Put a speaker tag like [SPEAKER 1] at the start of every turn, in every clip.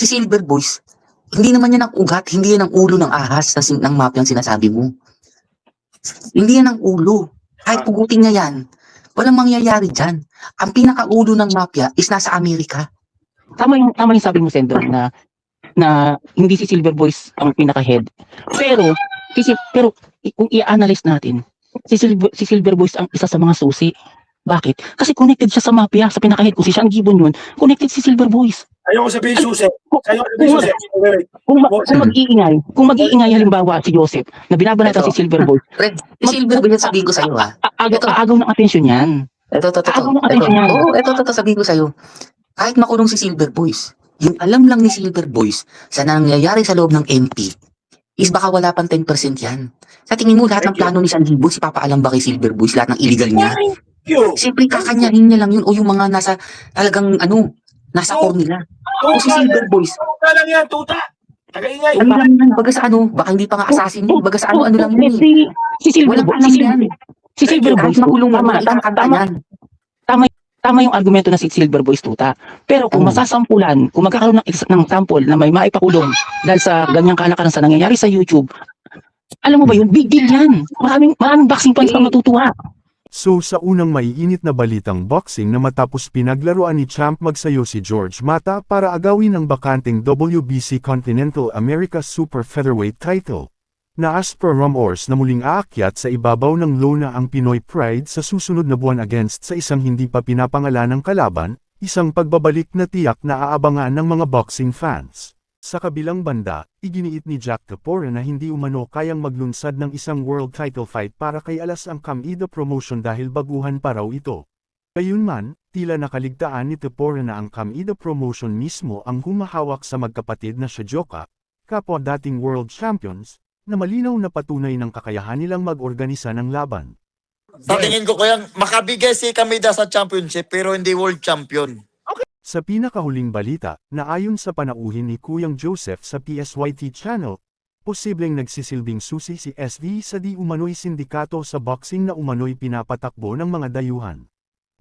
[SPEAKER 1] Si Silver Boys, hindi naman yan ang ugat, hindi yan ang ulo ng ahas ng mafia ang sinasabi mo. Hindi yan ang ulo. Kahit pugutin niya yan, walang mangyayari dyan. Ang pinakaulo ng mafia is nasa Amerika.
[SPEAKER 2] Tama yung sabi mo, Sendong, na hindi si Silver Boys ang pinaka-head. Pero kung i-analyze natin, si Silver Boys ang isa sa mga susi. Bakit? Kasi connected siya sa mafia, sa pinaka-head ko. Si Sean Gibbon yun, connected si Silver Boys.
[SPEAKER 3] Ayaw ko sabihin susi.
[SPEAKER 2] Kung mag-iingay halimbawa si Joseph, na binabanatan si Silver Boys.
[SPEAKER 1] Fred, si Silver Boys, sabihin ko sa'yo ha.
[SPEAKER 2] Agaw ng atensyon yan.
[SPEAKER 1] Ito, sabihin ko sa'yo. Kahit makulong si Silver Boys, yung alam lang ni Silver Boys sa nangyayari sa loob ng MP, is baka wala pang 10% yan. Sa tingin mo, lahat ng plano ni Sean Gibbon, si papaalam ba kay Silver Boys, lahat ng illegal niya? Siyempre, kakanyahin niya lang yun, o yung mga nasa, talagang, nasa core nila. O si Silver Boys.
[SPEAKER 3] Tuta lang yan, tuta! Tagaingay!
[SPEAKER 1] Ano lang yan, baga sa baka hindi pa nga assassin yun, baga sa ano lang yun eh.
[SPEAKER 2] Si Silver Boys, si Silver Boys,
[SPEAKER 1] kahit makulong mo, kanta yan.
[SPEAKER 2] Tama yung argumento na si Silver Boys tuta. Pero kung masasampulan, kung magkakaroon ng sample na may maipakulong dahil sa ganyang kalakaran sa nangyayari sa YouTube, alam mo ba yun, big deal yan. Maraming boxing fans na matutuwa.
[SPEAKER 4] So sa unang maiinit na balitang boxing na matapos pinaglaruan ni Champ Magsayo si George Mata para agawin ang bakanteng WBC Continental America Super Featherweight title, na as per rumors na muling aakyat sa ibabaw ng lona ang Pinoy Pride sa susunod na buwan against sa isang hindi pa pinapangalanang kalaban, isang pagbabalik na tiyak na aabangan ng mga boxing fans. Sa kabilang banda, iginiit ni Jack Capora na hindi umano kayang maglunsad ng isang world title fight para kay alas ang Kamida promotion dahil baguhan pa raw ito. Gayunman, tila nakaligtaan ni Capora na ang Kamida promotion mismo ang humahawak sa magkapatid na Shioka, kapwa dating world champions, na malinaw na patunay ng kakayahan nilang mag-organisa ng laban.
[SPEAKER 5] Sa tingin ko kaya makabigay si Kamida sa championship pero hindi world champion.
[SPEAKER 4] Sa pinakahuling balita, na ayon sa panauhin ni Kuyang Joseph sa PSYT channel, posibleng nagsisilbing susi si SD sa di umano'y sindikato sa boxing na umano'y pinapatakbo ng mga dayuhan.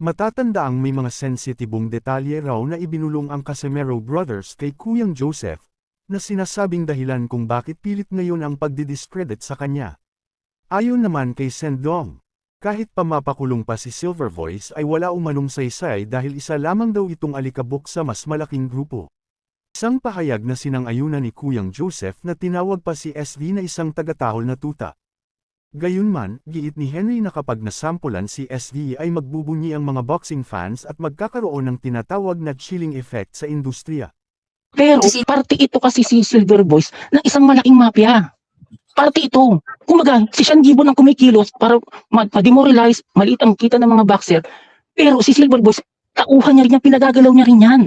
[SPEAKER 4] Matatandaang may mga sensitibong detalye raw na ibinulong ang Casimero Brothers kay Kuyang Joseph, na sinasabing dahilan kung bakit pilit ngayon ang pagdidiscredit sa kanya. Ayon naman kay Sendong, kahit pamapakulong pa si Silver Voice ay wala umanong saysay dahil isa lamang daw itong alikabok sa mas malaking grupo. Isang pahayag na sinang-ayunan ni Kuyang Joseph na tinawag pa si SD na isang tagatahol na tuta. Gayunman, giit ni Henry na kapag nasampulan si SD ay magbubunyi ang mga boxing fans at magkakaroon ng tinatawag na chilling effect sa industriya.
[SPEAKER 2] Pero parte ito kasi si Silver Boys ng isang malaking mafia. Parte ito. Kumbaga, si Sean Gibbon ang kumikilos para ma-demoralize, maliit ang kita ng mga boxer. Pero si Silver Boys, tauhan niya rin yan, pinagagalaw niya rin yan.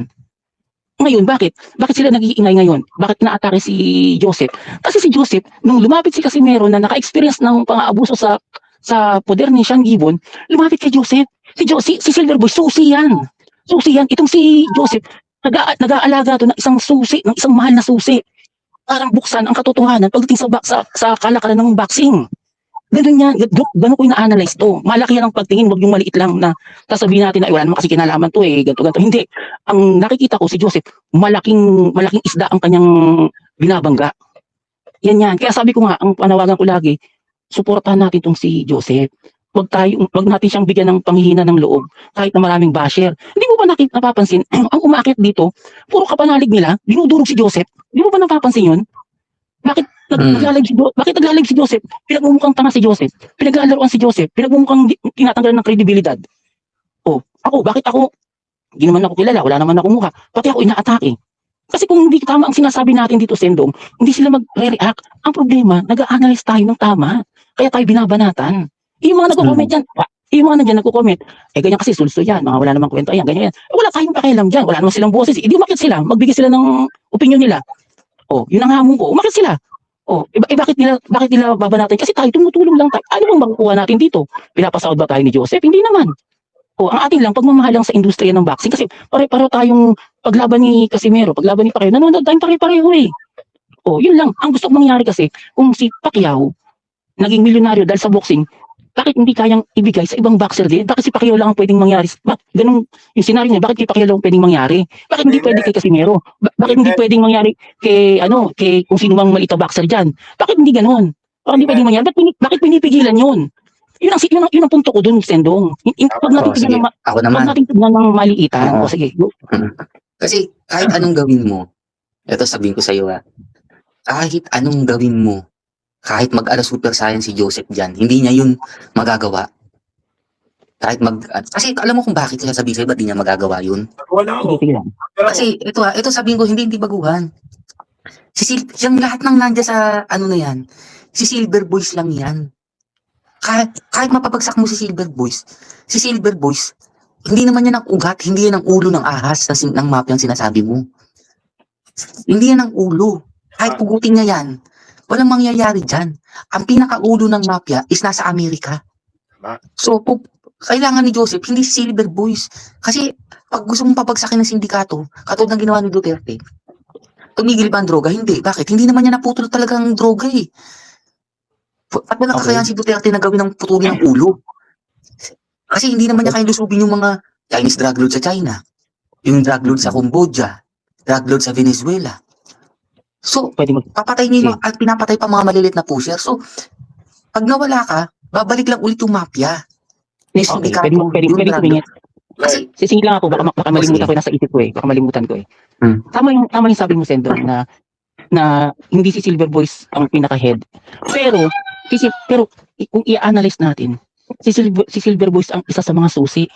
[SPEAKER 2] Ngayon, bakit? Bakit sila nag-iingay ngayon? Bakit naatake si Joseph? Kasi si Joseph, nung lumapit si Casimero na naka-experience ng pang-aabuso sa poder ni Sean Gibbon, lumapit kay Joseph. Si Silver Boys, susi yan. Susi yan. Itong si Joseph, nag-aalaga to ng isang susi, ng isang mahal na susi. Parang buksan ang katotohanan pagdating sa kalakaran ng boxing. Ganun yan, ganun ko ina-analyze to. Malaki yan ang pagtingin, wag yung maliit lang na sasabihin natin na wala naman kasi kinalaman to ganito. Hindi. Ang nakikita ko si Joseph, malaking isda ang kanyang binabangga. Yan. Kaya sabi ko nga, ang panawagan ko lagi, suportahan natin tong si Joseph. Wag natin siyang bigyan ng panghihina ng loob kahit na maraming basher. Hindi mo ba napapansin, ang umakit dito, puro kapanalig nila, dinudurog si Joseph. Hindi mo ba napapansin yun? Bakit naglalag si Joseph? Pinagmumukhang tanga si Joseph. Pinaglalaroan si Joseph. Pinagmumukhang tinatanggalan ng kredibilidad. Bakit ako? Hindi naman ako kilala, wala naman akong mukha. Pati ako inaatake. Kasi kung hindi tama ang sinasabi natin dito, Sendong, hindi sila mag-react. Ang problema, nag-a-analyze tayo ng tama. Kaya tayo binabanatan. Yung mga nagko-comment yan, yung mga nandiyan nagko-comment, ganyan kasi sulso yan, mga wala namang kwento yan, ganyan yan. Wala tayong pakialam dyan, wala naman silang boses. Hindi umakit sila, magbigay sila ng opinion nila. Yun ang hamon ko, umakit sila. Bakit nila babanatan? Kasi tayo tumutulong lang tayo. Ano bang makukuha natin dito? Pinapasahod ba tayo ni Joseph? Hindi naman. Ang atin lang, pagmamahal lang sa industriya ng boxing. Kasi pare-pareho tayong paglaban ni Casimero, paglaban ni Pacquiao, nanonood tayong pare-pareho Yun lang. Ang gusto kong mangyari kasi, kung si Pacquiao naging milyonaryo dahil sa boxing, bakit hindi kayang ibigay sa ibang boxer din? Bakit si Pacquiao lang ang pwedeng mangyari? Ganun yung scenario niya, bakit kay Pacquiao lang ang pwedeng mangyari? Bakit hindi pwede kay Casimero? Bakit hindi pwedeng mangyari kay kung sino mang maliit na boxer dyan? Bakit hindi ganun? Bakit hindi pwedeng mangyari? Bakit pinipigilan yun? Yun ang punto ko dun, Sendong. Huwag natin
[SPEAKER 1] Oh, sige.
[SPEAKER 2] tignan
[SPEAKER 1] Ako
[SPEAKER 2] huwag
[SPEAKER 1] naman.
[SPEAKER 2] natin tignan ng maliitan.
[SPEAKER 1] Oo.
[SPEAKER 2] O sige, go.
[SPEAKER 1] Kasi kahit anong gawin mo, ito sabihin ko sa iyo kahit anong gawin mo, kahit mag-ala super science si Joseph dyan, hindi niya yun magagawa. Kasi alam mo kung bakit siya sabihin sa'yo, ba't di niya magagawa yun?
[SPEAKER 3] Wala ako.
[SPEAKER 2] Sige lang.
[SPEAKER 3] Pero
[SPEAKER 1] Kasi ito sabihin ko, hindi baguhan. Yung lahat ng nandiyan sa ano na yan, si Silver Boys lang yan. Kahit mapapagsak mo si Silver Boys, hindi naman yan ang ugat, hindi yan ang ulo ng ahas ng mafia ang sinasabi mo. Hindi yan ang ulo. Kahit pugutin niya yan, walang mangyayari dyan. Ang pinakaulo ng mafia is nasa Amerika. So, kailangan ni Joseph, hindi si Silver Boys. Kasi, pag gusto mong papagsakin ng sindikato, katulad ng ginawa ni Duterte, tumigil ba ang droga? Hindi. Bakit? Hindi naman niya naputol talagang droga eh. At wala kakayahan si Duterte na gawin ng putulin ng ulo. Kasi hindi naman niya kaya lusubin yung mga Chinese drug lord sa China, yung drug lord sa Cambodia, drug lord sa Venezuela. So,
[SPEAKER 2] Pwede mag...
[SPEAKER 1] papatay niya yung, at pinapatay pa mga malilit na pusher. So, pag nawala ka, babalik lang ulit yung mafia. Yung
[SPEAKER 2] Okay,
[SPEAKER 1] sindikato,
[SPEAKER 2] pwede
[SPEAKER 1] yung drug
[SPEAKER 2] tumingin.
[SPEAKER 1] lord. Kasi,
[SPEAKER 2] Sisingil lang ako, baka malimutan ko yung nasa isip ko eh. Baka malimutan ko eh.
[SPEAKER 1] Hmm.
[SPEAKER 2] Tama yung sabi mo, Sendong, na hindi si Silver Boys ang pinaka-head. Pero kung i-analyze natin, si Silver Boys ang isa sa mga susi.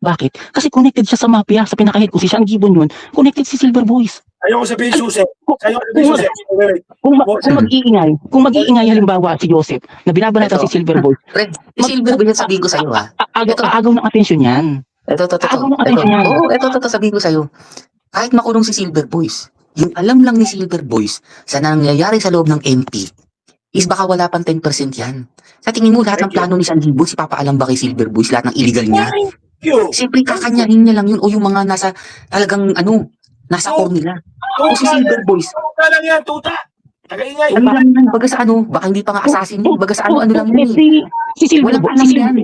[SPEAKER 2] Bakit? Kasi connected siya sa mafia, sa pinaka-head. Kung si Sean Gibbon yun, connected si Silver Boys.
[SPEAKER 3] ayoko sabihin susi. Ayoko sabihin susi. Wait.
[SPEAKER 2] Kung mag-iingay halimbawa si Joseph, na binabanatan si Silver Boys,
[SPEAKER 1] si Silver Boys, sabihin ko sa'yo
[SPEAKER 2] agaw ng atensyon yan.
[SPEAKER 1] Ito.
[SPEAKER 2] Agaw ng atensyon yan.
[SPEAKER 1] Oo, ito, sabihin ko sa'yo. Kahit makulong si Silver Boys, yung alam lang ni Silver Boys sa nangyayari sa loob ng MP, is baka wala pang 10% yan. Sa tingin mo, lahat ng plano ni Sean Gibbon, papaalam ba kay Silver Boys, lahat ng illegal niya? Siyempre, kakanyahin niya lang yun, o yung mga nasa, talagang, nasa core nila. O si Silver Boys,
[SPEAKER 3] Tuta lang yan, tuta. Tagaingay.
[SPEAKER 1] ano lang yan, baga sa baka hindi pa nga assassin yun, baga sa ano lang yun eh.
[SPEAKER 2] Si Silver
[SPEAKER 1] Walang
[SPEAKER 2] Boys,
[SPEAKER 1] alam yan.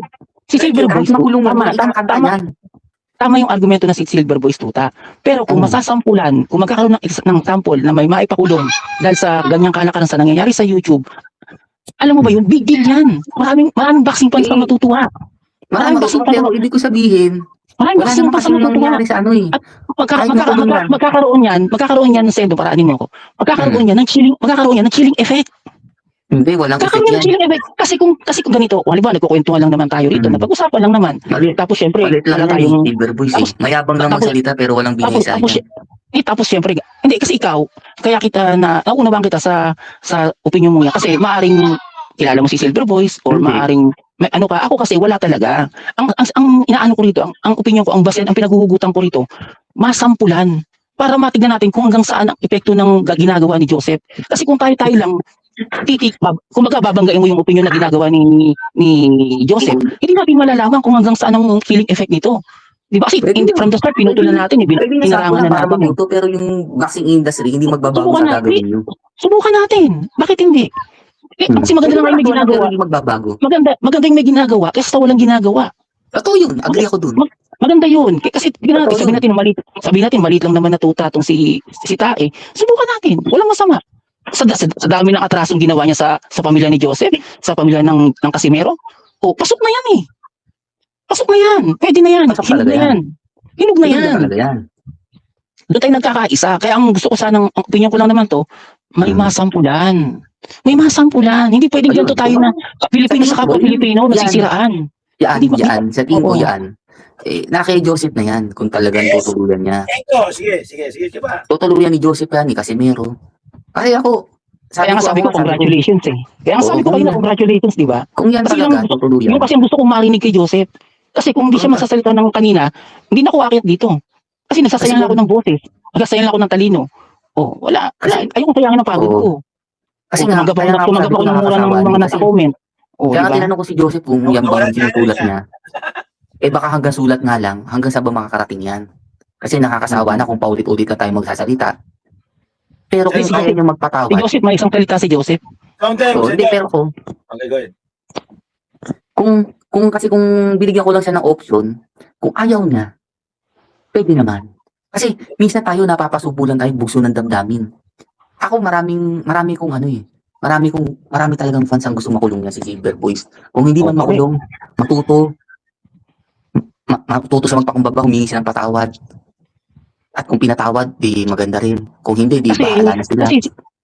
[SPEAKER 2] si Silver
[SPEAKER 1] Kahit
[SPEAKER 2] Boys,
[SPEAKER 1] makulong mo,
[SPEAKER 2] tama,
[SPEAKER 1] ikakanta yan.
[SPEAKER 2] tama yung argumento na si Silver Boys tuta. Pero kung masasampulan, kung magkakaroon ng sample na may maipakulong dahil sa ganyang kalakaran sa nangyayari sa YouTube, alam mo ba yun? Big deal yan. Maraming boxing fans ang matutuwa.
[SPEAKER 1] Maraming
[SPEAKER 2] boxing
[SPEAKER 1] pero ibig ko sabihin,
[SPEAKER 2] Maraming
[SPEAKER 1] wala
[SPEAKER 2] boxing
[SPEAKER 1] naman
[SPEAKER 2] fans
[SPEAKER 1] kasi
[SPEAKER 2] ang matutuwa.
[SPEAKER 1] nangyayari sa ano eh.
[SPEAKER 2] At
[SPEAKER 1] Kahit makulong lang.
[SPEAKER 2] magkakaroon yan, Sendo, paraanin mo ako. Magkakaroon yan ng chilling effect.
[SPEAKER 1] Hindi, walang effect
[SPEAKER 2] Magkakaroon
[SPEAKER 1] yan.
[SPEAKER 2] ng chilling effect. Kasi kung ganito, halimbawa, nagkukwentuhan lang naman tayo rito, napag-usapan lang naman. Tapos syempre,
[SPEAKER 1] Palit lang
[SPEAKER 2] wala
[SPEAKER 1] yan
[SPEAKER 2] tayong...
[SPEAKER 1] Silver Boys eh. Mayabang lang
[SPEAKER 2] tapos-
[SPEAKER 1] magsalita pero walang binigay sa kanya.
[SPEAKER 2] Tapos syempre, hindi kasi ikaw, kaya kita nauunawang kita sa opinion mo yan kasi maaring kilala mo si Silver Boys or
[SPEAKER 1] Hindi.
[SPEAKER 2] maaring ako kasi wala talaga. Ang inaano ko rito, ang opinion ko, ang basehan, ang pinaghuhugutan ko rito, masampulan para matignan natin kung hanggang saan ang epekto ng ginagawa ni Joseph. Kasi kung tayo lang kumbaga babanggain mo yung opinion na ginagawa ni Joseph, hindi natin malalaman kung hanggang saan ang feeling effect nito. Di ba? Kasi from the start, pinutulan natin, pinarangan na natin.
[SPEAKER 1] Mabuto, pero yung boxing industry, hindi magbabago
[SPEAKER 2] Subukan
[SPEAKER 1] sa
[SPEAKER 2] natin.
[SPEAKER 1] gagawin nyo.
[SPEAKER 2] Subukan natin. Bakit hindi? Kasi maganda na nga yung may ginagawa.
[SPEAKER 1] Hindi magbabago.
[SPEAKER 2] Maganda yung may ginagawa kaysa walang ginagawa.
[SPEAKER 1] Totoo yun, agree ako dun.
[SPEAKER 2] Maganda yun. Kasi sabihin natin maliit lang naman na tuta tong si Tae. Subukan natin. Walang masama. Sa dami ng atrasong ginawa niya sa pamilya ni Joseph, sa pamilya ng Casimero. Pasok na yan eh. Pasok na yan. Pwede na yan.
[SPEAKER 1] Pasok
[SPEAKER 2] Hinog
[SPEAKER 1] talaga
[SPEAKER 2] na yan. Hinog na yan.
[SPEAKER 1] Talaga yan.
[SPEAKER 2] Doon tayo nagkakaisa. Kaya ang gusto ko sanang, ang opinion ko lang naman to, may masampulan. May masampulan. Hindi pwedeng ganito tayo na Pilipino sa kapwa Pilipino, nasisiraan.
[SPEAKER 1] Yan. Sa tingin ko yan. Na kay Joseph na yan, kung talagang tutuluyan niya.
[SPEAKER 3] Ito, sige, diba?
[SPEAKER 1] Tutuluyan ni Joseph yan, ni Casimero. Ay ako,
[SPEAKER 2] Kaya nga sabi ko, congratulations eh. Kaya nga sabi ko kayo na congratulations, di ba?
[SPEAKER 1] Kung yan
[SPEAKER 2] Kasi
[SPEAKER 1] talaga, tutuluyan.
[SPEAKER 2] Yung kasi ang gusto kong marinig kay Joseph. Kasi kung hindi siya magsasalita ng kanina, hindi na ako aakyat dito. Kasi nagsasayang ako ng boses. Nagsasayang ako ng talino. Wala. Ayoko sayangin ang pagod ko.
[SPEAKER 1] Kasi nga,
[SPEAKER 2] tumanggap ako ng mura ng mga nasa comment.
[SPEAKER 1] Kaya
[SPEAKER 2] Diba?
[SPEAKER 1] tinanong ko si Joseph kung yan ba yung sinusulat niya. Baka hanggang sulat nga lang, hanggang sa ba makakarating yan. Kasi nakakasawa na kung paulit-ulit na tayo magsasalita. Pero kung kaya niya magpatawad.
[SPEAKER 2] Si Joseph, may isang salita si Joseph.
[SPEAKER 3] Counter.
[SPEAKER 1] Hindi, pero ko,
[SPEAKER 3] Okay, go ahead.
[SPEAKER 1] Kung binigyan ko lang siya ng option, kung ayaw niya, pwede naman. Kasi minsan tayo napapasubo lang tayo bugso ng damdamin. Ako marami kong ano eh. Marami talagang fans ang gusto makulong niya si Silver Boys. Kung hindi man makulong, matuto sa magpakumbaba, humingi siya ng patawad. At kung pinatawad, di maganda rin. Kung hindi, di bahala na sila.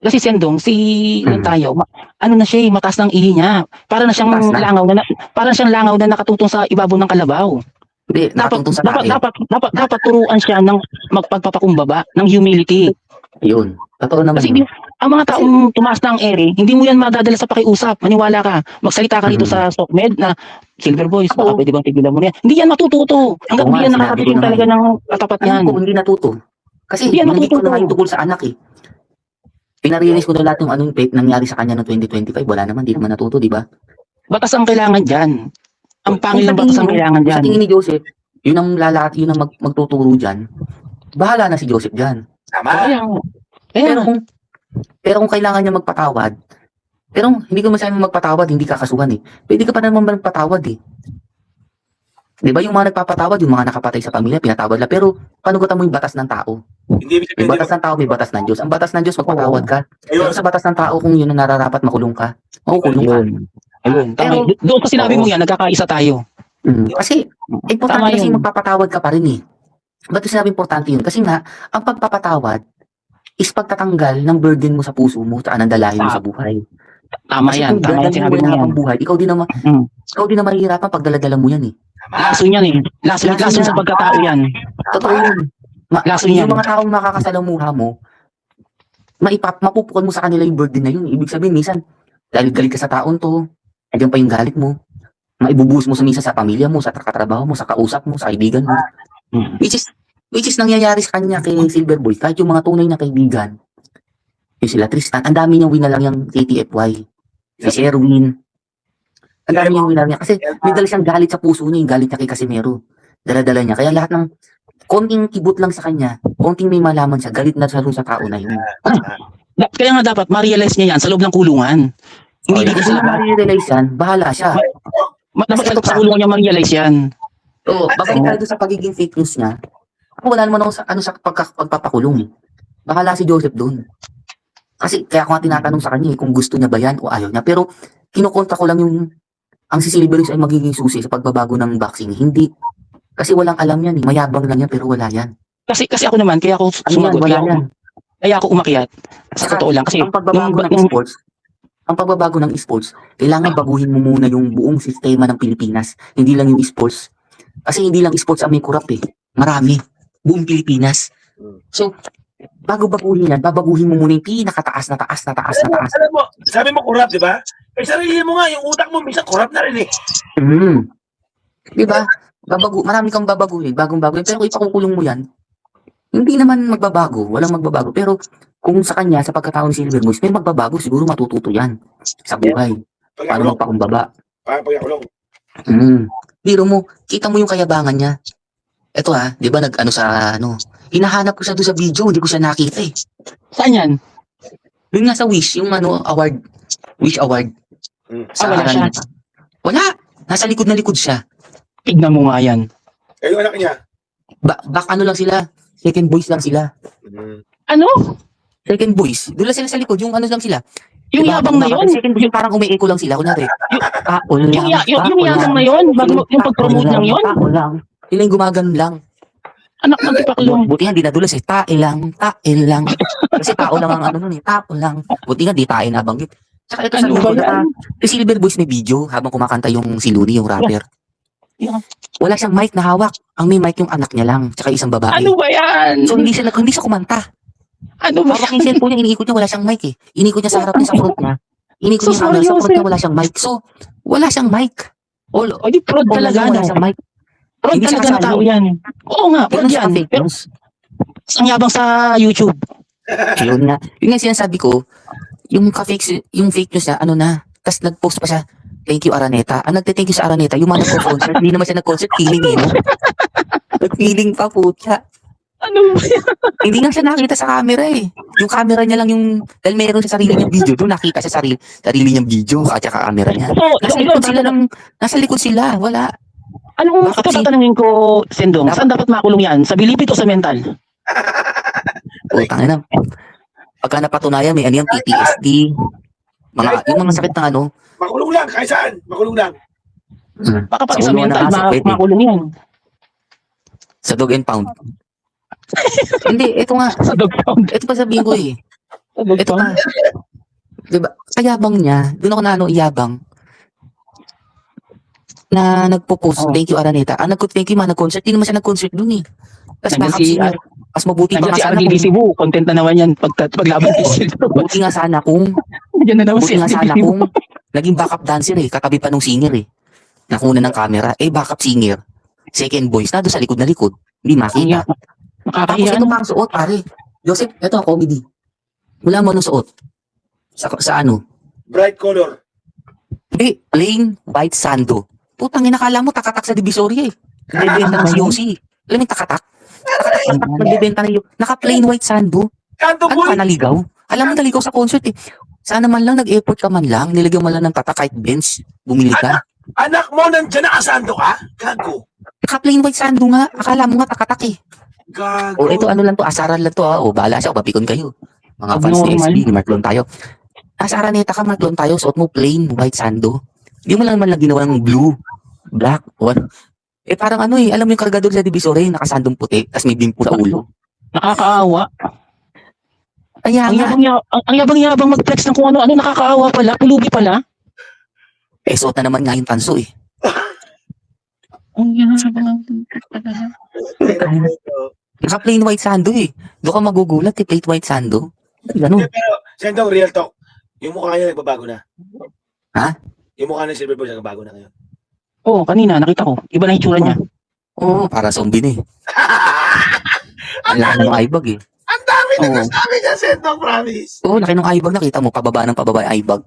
[SPEAKER 2] Kasi Sendong,
[SPEAKER 1] Hmm.
[SPEAKER 2] tayo, ano na siya, mataas ng ihi niya. Para na siyang
[SPEAKER 1] Mataas na?
[SPEAKER 2] langaw na nakatutong sa ibabaw ng kalabaw.
[SPEAKER 1] Hindi, nakatuntong sa tae.
[SPEAKER 2] Dapat turuan siya ng magpagpapakumbaba, ng humility.
[SPEAKER 1] Ayun. Totoo naman.
[SPEAKER 2] Kasi
[SPEAKER 1] yun.
[SPEAKER 2] ang mga taong tumaas ng ere, hindi mo yan madadala sa pakiusap. Maniwala ka. Magsalita ka rito sa SOCMED na Silver Boys, baka
[SPEAKER 1] Oo.
[SPEAKER 2] pwede bang tigilan mo na yan. Hindi yan matututo. Hanggang
[SPEAKER 1] Oo
[SPEAKER 2] hindi
[SPEAKER 1] nga,
[SPEAKER 2] yan
[SPEAKER 1] sinabi
[SPEAKER 2] nakakatikim
[SPEAKER 1] ko na
[SPEAKER 2] talaga
[SPEAKER 1] nga.
[SPEAKER 2] ng katapat
[SPEAKER 1] Alam
[SPEAKER 2] yan.
[SPEAKER 1] ko, hindi natuto. Kasi
[SPEAKER 2] Hindi yan
[SPEAKER 1] binigay ko
[SPEAKER 2] natututo.
[SPEAKER 1] na nga yung tungkol sa anak eh. Pinarealize ko na lahat yung anong nangyari sa kanya noong 2025. Wala naman, di naman natuto, di ba?
[SPEAKER 2] Batas ang kailangan dyan. Ang pangil ng
[SPEAKER 1] Kung sa
[SPEAKER 2] batas
[SPEAKER 1] tingin
[SPEAKER 2] ang
[SPEAKER 1] mo-
[SPEAKER 2] kailangan
[SPEAKER 1] kung
[SPEAKER 2] dyan.
[SPEAKER 1] Sa tingin ni Joseph, yun ang magtuturo dyan. Bahala na si Joseph dyan.
[SPEAKER 3] Tama.
[SPEAKER 2] Kaya
[SPEAKER 1] Pero kung kailangan niya magpatawad, pero hindi ko masayang magpatawad, hindi kakasuhan eh. Pwede ka pa naman magpatawad eh. Di ba yung mga nagpapatawad, yung mga nakapatay sa pamilya, pinatawad lang. Pero panugutan mo yung batas ng tao?
[SPEAKER 3] Hindi ibig
[SPEAKER 1] May
[SPEAKER 3] sabihin,
[SPEAKER 1] batas ng tao, may batas ng Diyos. Ang batas ng Diyos, magpatawad ka.
[SPEAKER 3] ayun,
[SPEAKER 1] Pero sa batas ng tao, kung yun ang nararapat, makulong ka. Makukulong ka.
[SPEAKER 2] ayun.
[SPEAKER 1] Pero-
[SPEAKER 2] Doon sa sinabi mo yan, nagkakaisa tayo.
[SPEAKER 1] Kasi, importante
[SPEAKER 2] Tama
[SPEAKER 1] kasi
[SPEAKER 2] yun.
[SPEAKER 1] magpapatawad ka pa rin eh. Ba't sinabi importante yun? Kasi nga, ang pagpapatawad is pagtatanggal ng burden mo sa puso mo at ng dalahin mo sa buhay.
[SPEAKER 2] Tama
[SPEAKER 1] Kasi
[SPEAKER 2] yan.
[SPEAKER 1] kung
[SPEAKER 2] Tama yan
[SPEAKER 1] dadalhin
[SPEAKER 2] sinabi mo
[SPEAKER 1] yan
[SPEAKER 2] yan.
[SPEAKER 1] habang buhay, ikaw din na mahihirapan pag daladala mo yan eh.
[SPEAKER 2] Lason yan eh. Lason
[SPEAKER 1] Lason
[SPEAKER 2] sa
[SPEAKER 1] yan.
[SPEAKER 2] pagkatao yan.
[SPEAKER 1] Totoo yun.
[SPEAKER 2] Lason yan.
[SPEAKER 1] Yung mga taong makakasalamuha mo, mapupukan mo sa kanila yung burden na yun. Ibig sabihin, minsan, dahil galit ka sa taon to, andyan pa yung galit mo, maibubuhos mo minsan sa pamilya mo, sa katrabaho mo, sa kausap mo, sa kaibigan mo.
[SPEAKER 2] Hmm.
[SPEAKER 1] Which is nangyayari sa kanya kay Silver Boy. Kahit yung mga tunay na kaibigan, yung sila Tristan, ang dami niyang winalang yung KTFY. Si Sherwin. Ang dami niyang winalang niya. Kasi may dala siyang galit sa puso niya, yung galit niya kay Casimero. Dala-dala niya. Kaya lahat ng konting kibot lang sa kanya, konting may malaman siya, galit na siya sa tao na yun.
[SPEAKER 2] Kaya nga dapat ma-realize niya yan sa loob ng kulungan. Hindi
[SPEAKER 1] Hindi
[SPEAKER 2] dito
[SPEAKER 1] kasi
[SPEAKER 2] sa
[SPEAKER 1] ma-realize yan, bahala siya.
[SPEAKER 2] dapat sa kulungan niya ma-realize yan.
[SPEAKER 1] Oo, babalik tayo doon sa pagiging fake news niya. Ako wala naman ako sa pagpapakulong. Bahala si Joseph doon. Kasi kaya ko nga tinatanong sa kanya kung gusto niya ba yan o ayaw niya. Pero kinukontra ko lang ang si Silver Boys ay magiging susi sa pagbabago ng boxing. Hindi. Kasi walang alam yan eh. Mayabang lang yan pero wala yan.
[SPEAKER 2] Kasi ako naman, kaya ako
[SPEAKER 1] Ano yan?
[SPEAKER 2] sumagot.
[SPEAKER 1] Wala yan.
[SPEAKER 2] Kaya ako umakyat. Sa
[SPEAKER 1] Saka,
[SPEAKER 2] totoo lang. Kasi
[SPEAKER 1] ang pagbabago ng sports, kailangan baguhin mo muna yung buong sistema ng Pilipinas. Hindi lang yung sports. Kasi hindi lang sports ang may corrupt eh. Marami. Buong Pilipinas. So, bago baguhin yan, babaguhin mo muna yung pinakataas na taas.
[SPEAKER 3] alam mo, sabi mo corrupt, di ba? Eh, sarili mo nga, yung utak mo, minsan corrupt na rin eh.
[SPEAKER 1] Diba? Marami kang babaguhin, bagong-bago. Pero kung ipakukulong mo yan, hindi naman magbabago. Walang magbabago. Pero kung sa kanya, sa pagkatao ni Silver Boys, may magbabago. Siguro matututo yan sa buhay. Paano magpakumbaba.
[SPEAKER 3] Pagkakulong.
[SPEAKER 1] Biro mo, kita mo yung kayabangan niya. Eto di ba hinahanap ko siya doon sa video, hindi ko siya nakita eh.
[SPEAKER 2] saan yan?
[SPEAKER 1] Yun nga sa Wish, yung award, Wish Award.
[SPEAKER 2] Wala siya.
[SPEAKER 1] Araneta. Wala, nasa likod na likod siya.
[SPEAKER 2] Tignan mo nga yan.
[SPEAKER 3] Eh, yung anak niya.
[SPEAKER 1] Back lang sila, second boys lang sila.
[SPEAKER 2] Ano?
[SPEAKER 1] Second boys, doon lang sila sa likod, yung lang sila.
[SPEAKER 2] Yung
[SPEAKER 1] Diba,
[SPEAKER 2] yabang na yun?
[SPEAKER 1] Second boys, parang umiiko lang sila, kunyari.
[SPEAKER 2] Yung yabang na yun? Yung pag-promote lang yun?
[SPEAKER 1] Tako lang. Sila yung gumagano lang.
[SPEAKER 2] Anak ng tipaklong.
[SPEAKER 1] Buti nga, di nadulas eh. Tae lang. Kasi tao lang ang nun eh. Tao lang. Buti nga, di tae nabanggit. Saka ito sa
[SPEAKER 2] Ano ba yan?
[SPEAKER 1] si Silver Boys may video habang kumakanta yung si Looney, yung rapper.
[SPEAKER 2] Yeah.
[SPEAKER 1] Wala siyang mic na hawak. Ang may mic yung anak niya lang. Tsaka isang babae.
[SPEAKER 2] Ano ba yan?
[SPEAKER 1] So hindi siya kumanta.
[SPEAKER 2] Ano ba
[SPEAKER 1] Hawak
[SPEAKER 2] yan?
[SPEAKER 1] yung cellphone niya, iniikot niya, wala siyang mic eh. Inikot niya sa harap niya, sa front niya. Inikot niya sa camera, sa front niya, wala siyang mic. So, wala siyang mic.
[SPEAKER 2] O di prod talaga,
[SPEAKER 1] Wala
[SPEAKER 2] no?
[SPEAKER 1] siyang mic.
[SPEAKER 2] Prod
[SPEAKER 1] Hindi siya
[SPEAKER 2] talaga na
[SPEAKER 1] kasali.
[SPEAKER 2] tao yan. Oo nga, prod
[SPEAKER 1] Ganun siya
[SPEAKER 2] yan.
[SPEAKER 1] ka-fake
[SPEAKER 2] Pero
[SPEAKER 1] news.
[SPEAKER 2] ang yabang sa YouTube.
[SPEAKER 1] Yun nga. Yun nga sinasabi ko, yung fake news niya, tas nag-post pa siya, thank you Araneta. Ang nagte-thank you sa Araneta, yung mga nagko-concert, hindi naman siya nag-concert, feeling eh, no? Nag-feeling pa po siya.
[SPEAKER 2] Ano ba?
[SPEAKER 1] Hindi nga siya nakita sa camera eh. Yung camera niya lang yung, dahil meron sa sarili niyang video, doon nakita sa sarili niyang video at saka camera niya.
[SPEAKER 2] So,
[SPEAKER 1] Nasa
[SPEAKER 2] ikaw,
[SPEAKER 1] likod sila nasa likod sila, wala.
[SPEAKER 2] anong
[SPEAKER 1] Bakit
[SPEAKER 2] ito
[SPEAKER 1] si-
[SPEAKER 2] tatanungin ko, Sendong? Saan dapat makulong yan? Sa bilipit o sa mental?
[SPEAKER 1] Utang na. Pagka napatunayan, may ano yan, PTSD, yung mga sakit na ano,
[SPEAKER 3] Makulong lang, kahit saan. Makulong lang.
[SPEAKER 2] Baka pati
[SPEAKER 1] Sa
[SPEAKER 2] sa
[SPEAKER 1] ulo
[SPEAKER 2] mental,
[SPEAKER 1] ng aso, pwede.
[SPEAKER 2] makulong yan.
[SPEAKER 1] sa dog and pound. Hindi, ito nga,
[SPEAKER 2] Sa dog pound.
[SPEAKER 1] ito pa sabihin ko eh.
[SPEAKER 2] Sa dog
[SPEAKER 1] Ito
[SPEAKER 2] pound.
[SPEAKER 1] pa. Diba? Kayabang niya, doon ako na ano, iyabang. Na nagpo-post,
[SPEAKER 2] Oo.
[SPEAKER 1] thank you Araneta. Thank you nag-concert. Hindi naman siya nag-concert doon eh. Tapos
[SPEAKER 2] Nandiyan
[SPEAKER 1] backup
[SPEAKER 2] si-
[SPEAKER 1] singer. Mas mabuti pa
[SPEAKER 2] Nandiyan
[SPEAKER 1] nga
[SPEAKER 2] si
[SPEAKER 1] sana
[SPEAKER 2] RDB
[SPEAKER 1] kung,
[SPEAKER 2] Cebu, content na naman yan paglaban kay Silver Boys.
[SPEAKER 1] buti nga sana kung,
[SPEAKER 2] Nandiyan na naman si
[SPEAKER 1] buti nga
[SPEAKER 2] RDB
[SPEAKER 1] sana
[SPEAKER 2] Cebu.
[SPEAKER 1] kung, naging backup dancer eh, katabi pa nung singer eh. Nakuna ng camera, backup singer. Second voice, na doon sa likod na likod. Hindi makita. Tapos
[SPEAKER 2] Nakakahiya.
[SPEAKER 1] ito pang suot, pare. Joseph, ito ang comedy. Wala mo nung suot. Sa ano?
[SPEAKER 3] Bright color.
[SPEAKER 1] Hindi, plain white sando. Putang ina, nakala mo takatak sa Divisoria eh. Nagbebenta ng si Yossi. Alam mo yung takatak? Takatak, nagbebenta ng naka-plain white sando.
[SPEAKER 3] Kanto
[SPEAKER 1] Ano
[SPEAKER 3] boy.
[SPEAKER 1] ka naligaw? Alam mo naligaw sa concert eh. Sana man lang nag-effort ka man lang, nilagyan mo lang ng tatak kahit bench, bumili ka.
[SPEAKER 3] Anak mo, nandyan nakasando ka? Gago.
[SPEAKER 1] Naka-plain white sando nga, akala mo nga takatak eh.
[SPEAKER 3] Gago.
[SPEAKER 1] O ito ano lang to, asaran lang to ha. O bahala siya, o papikon kayo. Mga fans ni
[SPEAKER 2] Abnormal.
[SPEAKER 1] SB, Martlon tayo. Asaraneta ka, Martlon tayo, suot mo plain white sando. Hindi mo lang man lang ginawa ng blue, black, or parang ano eh, alam mo yung kargador sa Divisoria, yung nakasandong puti, tas may bimpo sa ulo.
[SPEAKER 2] Nakakaawa.
[SPEAKER 1] Kaya nga,
[SPEAKER 2] Ang yabang-yabang mag-flex ng kung ano-ano, nakakaawa pala, pulubi pala.
[SPEAKER 1] suot na naman nga yung tanso eh.
[SPEAKER 2] Ang yabang pala.
[SPEAKER 1] Naka-plain white sando eh. Doon ka magugulat eh, plain white sando. Ganun.
[SPEAKER 3] Pero, Sendong, real talk. Yung mukha niya nagbabago na.
[SPEAKER 1] Ha?
[SPEAKER 3] Yung mukha ng Silver Boys nagbabago na ngayon.
[SPEAKER 2] Oo, kanina, nakita ko. Iba na yung itsura niya.
[SPEAKER 1] Oo, para zombie na eh. Ang laki ng eyebag eh.
[SPEAKER 3] Ang dami
[SPEAKER 2] Oo.
[SPEAKER 3] nagsasabi niya, Sendong, promise.
[SPEAKER 1] Oo, laki ng eyebag, nakita mo, pababa ng pababa yung eyebag.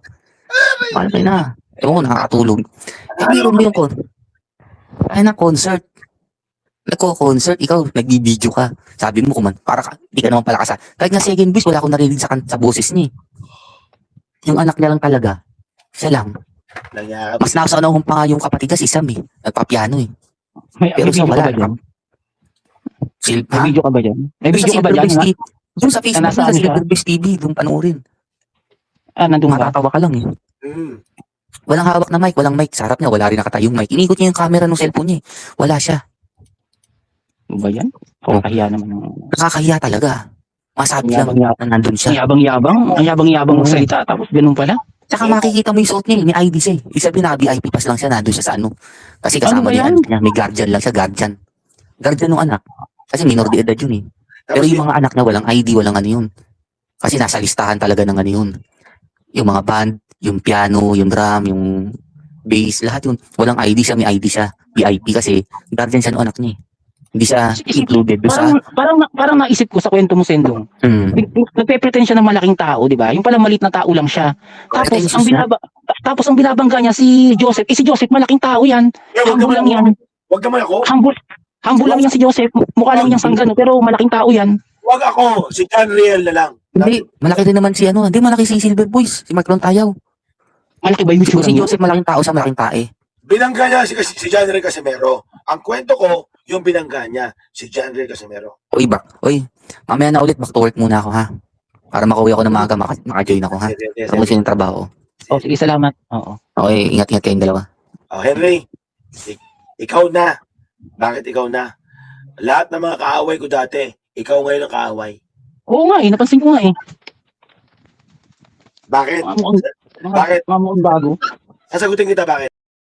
[SPEAKER 1] Malaki na. Ewan ko, nakakatulog. Meron mo yung concert. Nagko-concert, ikaw, nagbibideo ka. Sabi mo, para ka, di ka naman pala kasa. Kahit nga second voice, wala akong narinig sa boses niya eh. Yung anak niya lang talaga, siya lang.
[SPEAKER 3] Nangyari.
[SPEAKER 1] Mas nasa unahon pa nga yung kapatid niya, si Sam eh. Nagpapiano eh.
[SPEAKER 2] May
[SPEAKER 1] Pero
[SPEAKER 2] video
[SPEAKER 1] siya
[SPEAKER 2] ka
[SPEAKER 1] wala.
[SPEAKER 2] ba dyan? May
[SPEAKER 1] Ha?
[SPEAKER 2] video ka ba dyan? May
[SPEAKER 1] Doon sa
[SPEAKER 2] video ka ba
[SPEAKER 1] Silver
[SPEAKER 2] dyan?
[SPEAKER 1] Voice
[SPEAKER 2] ha?
[SPEAKER 1] TV. Doon sa Facebook,
[SPEAKER 2] nasaan
[SPEAKER 1] sa
[SPEAKER 2] siya?
[SPEAKER 1] Silver Voice TV, doon panoorin.
[SPEAKER 2] Nandun ba?
[SPEAKER 1] Matatawa ka lang eh.
[SPEAKER 3] Mm.
[SPEAKER 1] Walang hawak na mic, walang mic. Sa harap niya, wala rin nakatayong mic. Inikot niya yung camera ng cellphone niya eh. Wala siya.
[SPEAKER 2] Ano ba yan?
[SPEAKER 1] Oo.
[SPEAKER 2] Nakakahiya naman.
[SPEAKER 1] Nakakahiya talaga. Masabi lang
[SPEAKER 2] Yabang-yabang.
[SPEAKER 1] na nandun
[SPEAKER 2] Ang
[SPEAKER 1] siya.
[SPEAKER 2] yabang-yabang. Ang yabang-yabang
[SPEAKER 1] Oo.
[SPEAKER 2] magsalita. Tapos ganun pala.
[SPEAKER 1] Tsaka makikita mo yung suot niya, may ID siya eh. Ibig sabihin na VIP pass lang siya, nandun siya sa ano. Kasi
[SPEAKER 2] Ano
[SPEAKER 1] kasama
[SPEAKER 2] ba
[SPEAKER 1] niya,
[SPEAKER 2] yan?
[SPEAKER 1] niya, may guardian lang siya, guardian. Guardian ng anak. Kasi minor de edad yun eh. Pero
[SPEAKER 3] Tapos
[SPEAKER 1] yung mga anak na walang ID, walang ano yun. Kasi nasa listahan talaga ng ano yun. Yung mga band, yung piano, yung drum, yung bass, lahat yun. Walang ID siya, may ID siya. VIP kasi guardian siya ng anak niya eh. Hindi siya included doon sa...
[SPEAKER 2] Parang naisip ko sa kwento mo, Sendong.
[SPEAKER 1] Hmm.
[SPEAKER 2] Nagpe-pretend siya ng malaking tao, di ba? Yung pala maliit na tao lang siya. Tapos ang binabangga niya si Joseph. Si Joseph malaking tao yan. Humble lang yan.
[SPEAKER 3] Wag naman ako.
[SPEAKER 2] Humble lang yan si Joseph. Mukha lang niyang sanggano pero malaking tao yan.
[SPEAKER 3] Wag ako. Si John Riel na lang.
[SPEAKER 1] Hindi, malaki rin naman si ano. Hindi, malaki si Silver Boys. Si Mark Tayaw.
[SPEAKER 2] Malaki ba yung
[SPEAKER 1] Si
[SPEAKER 2] itsura niya?
[SPEAKER 1] Joseph malaking tao sa malaking tae.
[SPEAKER 3] Binangga niya si John Riel Casimero. Ang kwento ko, yung binangga niya, si John Riel Casimero.
[SPEAKER 1] Uy, mamaya na ulit, back to work muna ako ha. Para makauwi ako ng maaga, maka-join ako ha.
[SPEAKER 3] Yes.
[SPEAKER 1] Tapos yung trabaho.
[SPEAKER 2] Oh, sige, salamat. Oo.
[SPEAKER 1] Okay, ingat-ingat kayong dalawa.
[SPEAKER 3] Oh, Henry, ikaw na. Bakit ikaw na? Lahat ng mga kaaway ko dati, ikaw ngayon ang kaaway.
[SPEAKER 2] Oo nga eh, napansin ko nga eh.
[SPEAKER 3] Bakit?
[SPEAKER 2] Mukhang
[SPEAKER 3] Bakit?
[SPEAKER 2] mukhang bago.
[SPEAKER 3] Sasagutin kita bakit?